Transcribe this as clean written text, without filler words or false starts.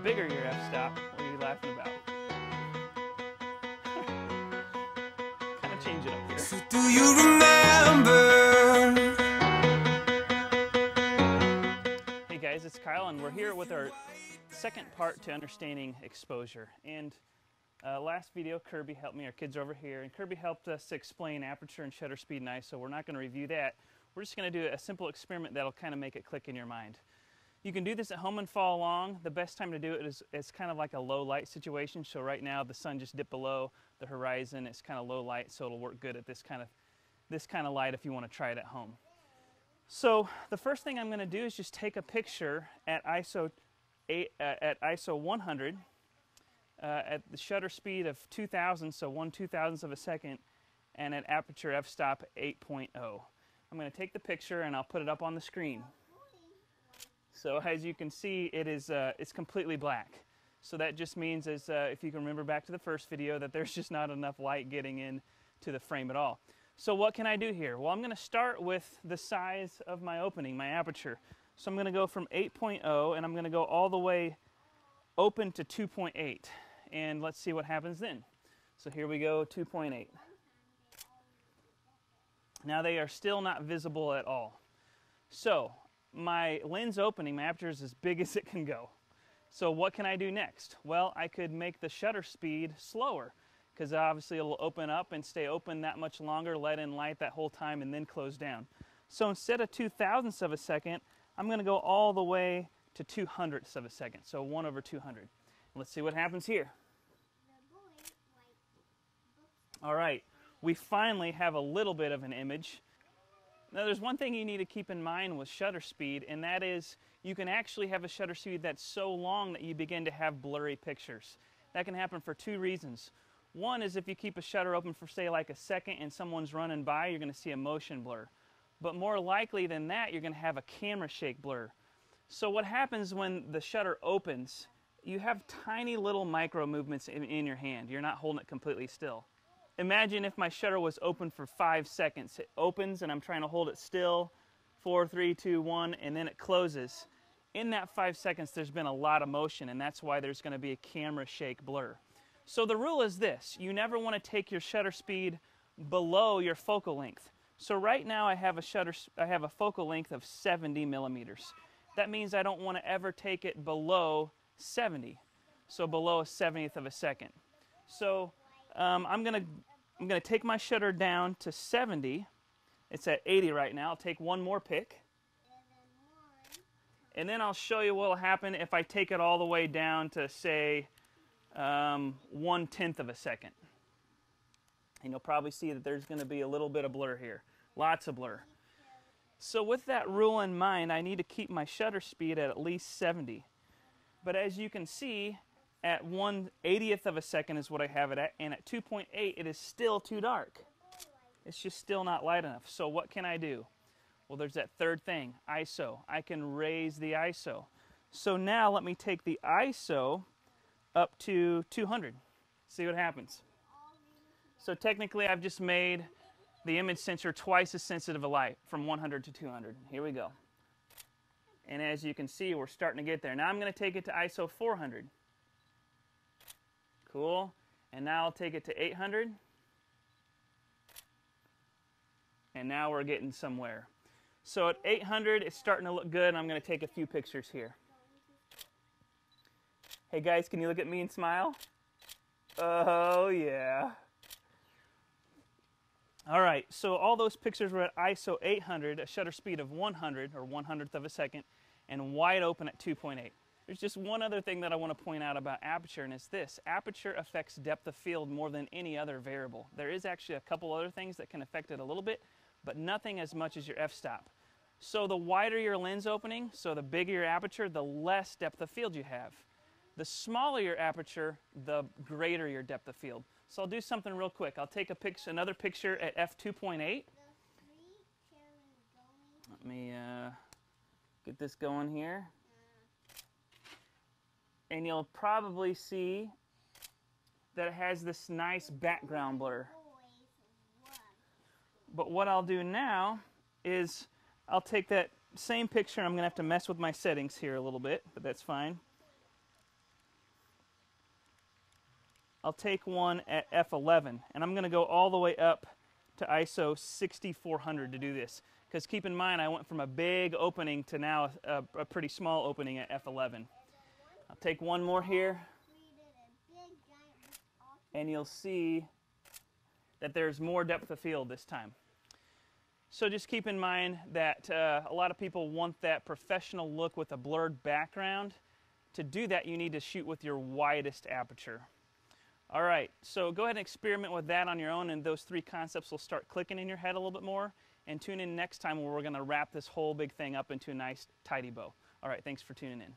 bigger your f-stop, what are you laughing about? Kind of change it up here. So do you remember? Hey guys, it's Kyle, and we're here with our second part to understanding exposure. And last video, Kirby helped me. Our kids are over here, and Kirby helped us to explain aperture and shutter speed and ISO. We're not going to review that. We're just going to do a simple experiment that'll kind of make it click in your mind. You can do this at home and follow along. The best time to do it is it's kind of like a low light situation. So right now the sun just dipped below the horizon. It's kind of low light, so it'll work good at this kind of light if you want to try it at home. So the first thing I'm going to do is just take a picture at ISO 100 at the shutter speed of 2000, so 1/2000th of a second, and at aperture f-stop 8.0. I'm going to take the picture and I'll put it up on the screen. So as you can see, it's completely black. So that just means, if you can remember back to the first video, that there's just not enough light getting into the frame at all. So what can I do here? Well, I'm going to start with the size of my opening, my aperture. So I'm going to go from 8.0 and I'm going to go all the way open to 2.8. And let's see what happens then. So here we go, 2.8. Now they are still not visible at all. So my lens opening, my aperture is as big as it can go. So what can I do next? Well, I could make the shutter speed slower, because obviously it'll open up and stay open that much longer, let in light that whole time, and then close down. So instead of 2/1000ths of a second, I'm going to go all the way to 200ths of a second, so 1/200. Let's see what happens here. All right, we finally have a little bit of an image. Now there's one thing you need to keep in mind with shutter speed, and that is you can actually have a shutter speed that's so long that you begin to have blurry pictures. That can happen for two reasons. One is if you keep a shutter open for, say, like a second and someone's running by, you're going to see a motion blur. But more likely than that, you're going to have a camera shake blur. So what happens when the shutter opens, you have tiny little micro movements in your hand. You're not holding it completely still. Imagine if my shutter was open for 5 seconds. It opens and I'm trying to hold it still, 4, 3, 2, 1, and then it closes. In that 5 seconds, there's been a lot of motion, and that's why there's going to be a camera shake blur. So the rule is this: you never want to take your shutter speed below your focal length. So right now I have a focal length of 70 millimeters. That means I don't want to ever take it below 70, so below a 70th of a second. So I'm gonna take my shutter down to 70. It's at 80 right now. I'll take one more pick, and then I'll show you what will happen if I take it all the way down to, say, 1/10th of a second. And you'll probably see that there's going to be a little bit of blur here, lots of blur. So with that rule in mind, I need to keep my shutter speed at least 70. But as you can see, at 1/80th of a second is what I have it at, and at 2.8 it is still too dark. It's just still not light enough. So what can I do? Well, there's that third thing, ISO. I can raise the ISO. So now let me take the ISO up to 200. See what happens. So technically I've just made the image sensor twice as sensitive to light, from 100 to 200. Here we go. And as you can see, we're starting to get there. Now I'm going to take it to ISO 400. Cool. And now I'll take it to 800. And now we're getting somewhere. So at 800, it's starting to look good, and I'm going to take a few pictures here. Hey guys, can you look at me and smile? Oh yeah. All right, so all those pictures were at ISO 800, a shutter speed of 100, or 1/100th of a second, and wide open at 2.8. There's just one other thing that I want to point out about aperture, and it's this: aperture affects depth of field more than any other variable. There is actually a couple other things that can affect it a little bit, but nothing as much as your f-stop. So the wider your lens opening, so the bigger your aperture, the less depth of field you have. The smaller your aperture, the greater your depth of field. So I'll do something real quick. I'll take another picture at f2.8. Let me get this going here. And you'll probably see that it has this nice background blur. But what I'll do now is I'll take that same picture. I'm going to have to mess with my settings here a little bit, but that's fine. I'll take one at f11, and I'm going to go all the way up to ISO 6400 to do this. Because keep in mind, I went from a big opening to now a pretty small opening at f11. I'll take one more here, and you'll see that there's more depth of field this time. So just keep in mind that a lot of people want that professional look with a blurred background. To do that, you need to shoot with your widest aperture. All right, so go ahead and experiment with that on your own, and those three concepts will start clicking in your head a little bit more. And tune in next time where we're going to wrap this whole big thing up into a nice, tidy bow. All right, thanks for tuning in.